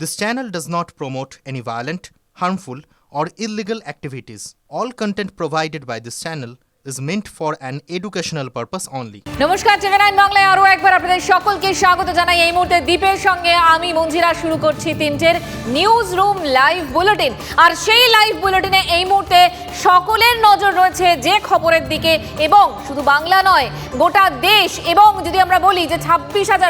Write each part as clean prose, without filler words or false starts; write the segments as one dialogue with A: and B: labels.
A: This channel does not promote any violent, harmful, or illegal activities. All content provided by this channel is meant for an educational purpose only.
B: নমস্কার, টিভি9 বাংলায় আরো একবার আপনাদের সকলকে স্বাগত জানাই। এই মুহূর্তে দীপের সঙ্গে আমি মঞ্জিরা শুরু করছি তিনটের নিউজ রুম লাইভ বুলেটিন। আর সেই লাইভ বুলেটিনে এই মুহূর্তে সকলের নজর রয়েছে যে খবরের দিকে, এবং শুধু বাংলা নয়, গোটা দেশ। এবং যদি আমরা বলি যে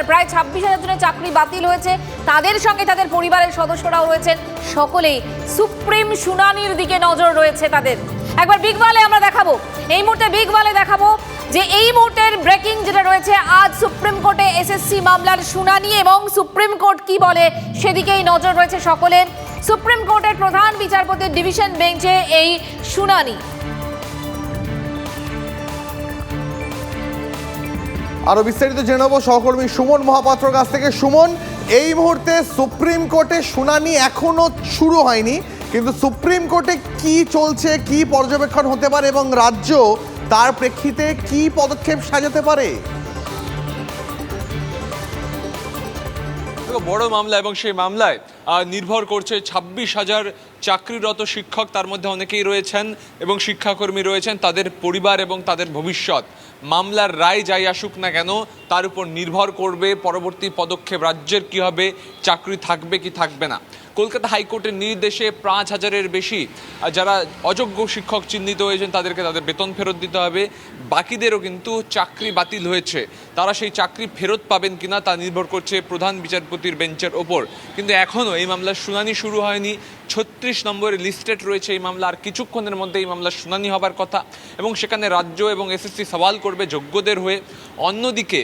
B: প্রায় 26,000 জনের চাকরি বাতিল হয়েছে, তাদের সঙ্গে তাদের পরিবারের সদস্যরাও রয়েছেন, সকলেই সুপ্রিম শুনানির দিকে নজর রয়েছে তাদের। একবার বিগ ওয়ালে আমরা দেখাবো, এই মুহূর্তে বিগ ওয়ালে দেখাবো যে এই মুহূর্তের ব্রেকিং যেটা রয়েছে, আজ সুপ্রিম কোর্টে এসএসসি মামলার শুনানি এবং সুপ্রিম কোর্ট কি বলে সেদিকেই নজর রয়েছে সকলের। সুপ্রিম কোর্টের প্রধান বিচারপতির ডিভিশন বেঞ্চে এই শুনানি।
C: আরো বিস্তারিত জেনে নেব সহকর্মী সুমন মহাপাত্রর কাছ থেকে। সুমন, এই মুহূর্তে সুপ্রিম কোর্টে শুনানি এখনো শুরু হয়নি, কিন্তু সুপ্রিম কোর্টে কি চলছে, কি পর্যবেক্ষণ হতে পারে এবং রাজ্য তার প্রেক্ষিতে কি পদক্ষেপ সাজাতে পারে?
D: বড় মামলা এবং সেই মামলায় নির্ভর করছে 26,000 চাকরিরত শিক্ষক, তার মধ্যে অনেকেই রয়েছেন এবং শিক্ষাকর্মী রয়েছেন, তাদের পরিবার এবং তাদের ভবিষ্যৎ। মামলার রায় যাই আসুক না কেন, তার উপর নির্ভর করবে পরবর্তী পদক্ষেপ রাজ্যের কী হবে, চাকরি থাকবে কি থাকবে না। কলকাতা হাইকোর্টের নির্দেশে 5,000-এর বেশি যারা অযোগ্য শিক্ষক চিহ্নিত হয়েছেন তাদেরকে তাদের বেতন ফেরত দিতে হবে। বাকিদেরও কিন্তু চাকরি বাতিল হয়েছে, তারা সেই চাকরি ফেরত পাবেন কিনা তা নির্ভর করছে প্রধান বিচারপতির বেঞ্চের ওপর। কিন্তু এখনও এই মামলার শুনানি শুরু হয়নি। 36 নম্বরে লিস্টেড রয়েছে এই মামলা। আর কিছুক্ষণের মধ্যে এই মামলার শুনানি হবার কথা, এবং সেখানে রাজ্য এবং এসএসসি সওয়াল করবে যোগ্যদের হয়ে। অন্যদিকে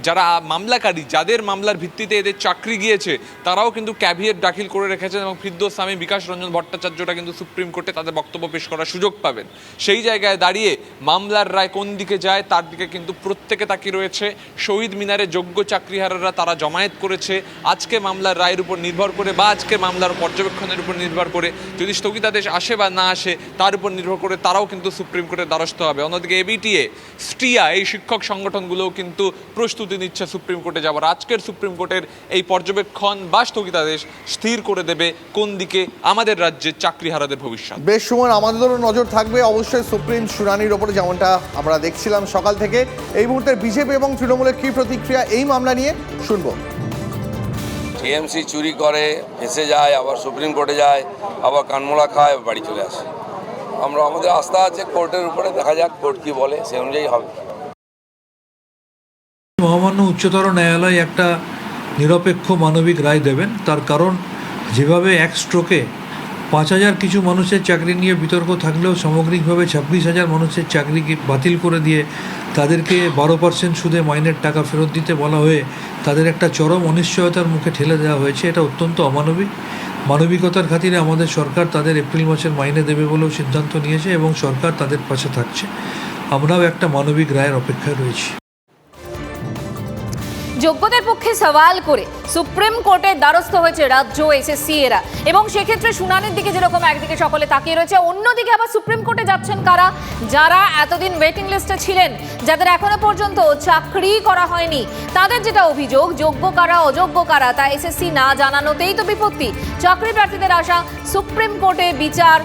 D: যারা মামলাকারী, যাদের মামলার ভিত্তিতে এদের চাকরি গিয়েছে, তারাও কিন্তু ক্যাভিয়েট দাখিল করে রেখেছেন এবং ফিরদৌস স্বামী, বিকাশ রঞ্জন ভট্টাচার্যরা কিন্তু সুপ্রিম কোর্টে তাদের বক্তব্য পেশ করার সুযোগ পাবেন। সেই জায়গায় দাঁড়িয়ে মামলার রায় কোন দিকে যায় তার দিকে কিন্তু প্রত্যেকে তাকিয়ে রয়েছে। শহীদ মিনারে যোগ্য চাকরিহারারা তারা জমায়েত করেছে। আজকে মামলার রায়ের উপর নির্ভর করে বা আজকে মামলার পর্যবেক্ষণের উপর নির্ভর করে যদি স্থগিতাদেশ আসে বা না আসে তার উপর নির্ভর করে তারাও কিন্তু সুপ্রিম কোর্টের দ্বারস্থ হবে। অন্যদিকে এবিটিএ, স্টিয়া, এই শিক্ষক সংগঠনগুলোও কিন্তু প্রস্তুতি নিচ্ছে সুপ্রিম কোর্টে যাবার। আজকের সুপ্রিম কোর্টের এই পর্যবেক্ষণ বা স্থগিতাদেশ স্থির করে দেবে কোন দিকে আমাদের রাজ্যের চাকরিহারাদের ভবিষ্যৎ।
C: বেশ সুমন, আমাদেরও নজর থাকবে অবশ্যই সুপ্রিম শুনানির ওপরে, যেমনটা আমরা দেখছিলাম সকাল থেকে। এই মুহূর্তে বিজেপি এবং তৃণমূলের কি প্রতিক্রিয়া এই মামলা নিয়ে শুনবো।
E: টিএমসি চুরি করে ফেঁসে যায়, আবার সুপ্রিম কোর্টে যায়, আবার কানমোলা খায়, বাড়ি চলে আসে। আমাদের আস্থা আছে কোর্টের উপরে, দেখা যাক কোর্ট কি বলে, সে অনুযায়ী হবে।
F: মহামান্য উচ্চতর ন্যায়ালয় একটা নিরপেক্ষ মানবিক রায় দেবেন, তার কারণ যেভাবে এক স্ট্রোকে 5,000 কিছু মানুষের চাকরি নিয়ে বিতর্ক থাকলেও সামগ্রিকভাবে 26,000 মানুষের চাকরিকে বাতিল করে দিয়ে তাদেরকে 12% সুদে মাইনের টাকা ফেরত দিতে বলা হয়ে তাদের একটা চরম অনিশ্চয়তার মুখে ঠেলে দেওয়া হয়েছে। এটা অত্যন্ত অমানবিক। মানবিকতার খাতিরে আমাদের সরকার তাদের এপ্রিল মাসের মাইনে দেবে বলেও সিদ্ধান্ত নিয়েছে এবং সরকার তাদের পাশে থাকছে। আমরাও একটা মানবিক রায়ের অপেক্ষায় রয়েছি।
B: যোগ্যদের পক্ষে সওয়াল করে সুপ্রিম কোর্টের দ্বারস্থ হয়েছে রাজ্য, এসএসসি এরা, এবং সেক্ষেত্রে শুনানির দিকে যেরকম একদিকে সকলে তাকিয়ে রয়েছে, অন্যদিকে আবার সুপ্রিম কোর্টে যাচ্ছেন কারা? যারা এতদিন ওয়েটিং লিস্টে ছিলেন, যাদের এখনো পর্যন্ত চাকরি করা হয়নি, তাদের যেটা অভিযোগ, যোগ্য কারা অযোগ্য কারা তা এসএসসি না জানানোতেই তো বিপত্তি। চাকরি প্রার্থীদের আশা সুপ্রিম কোর্টে বিচার,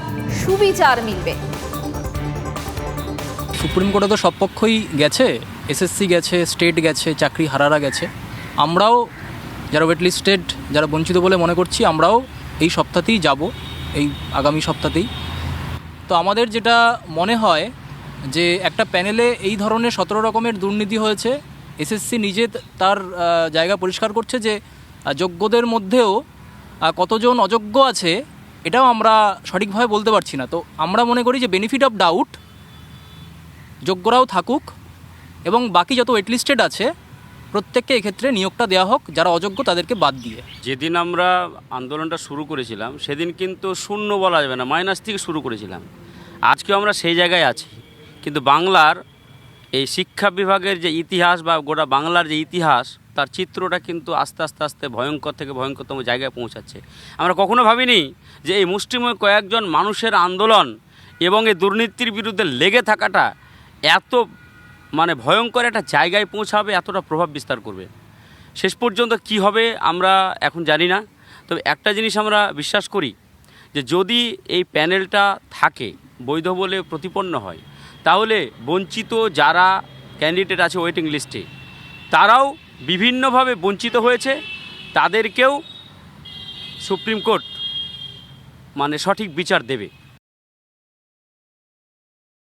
B: সুবিচার মিলবে।
G: সুপ্রিম কোর্টে তো সব পক্ষই গেছে, এসএসসি গেছে, স্টেট গেছে, চাকরি হারারা গেছে। আমরাও যারা ওয়েটলিস্টেড, যারা বঞ্চিত বলে মনে করছি, আমরাও এই সপ্তাহতেই যাব, এই আগামী সপ্তাহতেই। তো আমাদের যেটা মনে হয় যে একটা প্যানেলে এই ধরনের 17 রকমের দুর্নীতি হয়েছে। এসএসসি নিজে তার জায়গা পরিষ্কার করছে যে যোগ্যদের মধ্যেও কতজন অযোগ্য আছে এটাও আমরা সঠিকভাবে বলতে পারছি না। তো আমরা মনে করি যে বেনিফিট অফ ডাউট যোগ্যরাও থাকুক এবং বাকি যত ওয়েটলিস্টেড আছে প্রত্যেককে এক্ষেত্রে নিয়োগটা দেওয়া হোক, যারা অযোগ্য তাদেরকে বাদ দিয়ে।
H: যেদিন আমরা আন্দোলনটা শুরু করেছিলাম সেদিন কিন্তু শূন্য বলা যাবে না, মাইনাস থেকে শুরু করেছিলাম। আজকেও আমরা সেই জায়গায় আছি, কিন্তু বাংলার এই শিক্ষা বিভাগের যে ইতিহাস বা গোটা বাংলার যে ইতিহাস, তার চিত্রটা কিন্তু আস্তে আস্তে আস্তে ভয়ঙ্কর থেকে ভয়ঙ্করতম জায়গায় পৌঁছাচ্ছে। আমরা কখনো ভাবিনি যে এই মুষ্টিমেয় কয়েকজন মানুষের আন্দোলন এবং এই দুর্নীতির বিরুদ্ধে লেগে থাকাটা এত ভয়ঙ্কর একটা জায়গায় পৌঁছাবে, এতটা প্রভাব বিস্তার করবে। শেষ পর্যন্ত কি হবে আমরা এখন জানি না। তবে একটা জিনিস আমরা বিশ্বাস করি যে যদি এই প্যানেলটা থাকে, বৈধ বলে প্রতিপন্ন হয়, তাহলে বঞ্চিত যারা ক্যান্ডিডেট আছে ওয়েটিং লিস্টে, তারাও বিভিন্নভাবে বঞ্চিত হয়েছে, তাদেরকেও সুপ্রিম কোর্ট মানে সঠিক বিচার দেবে।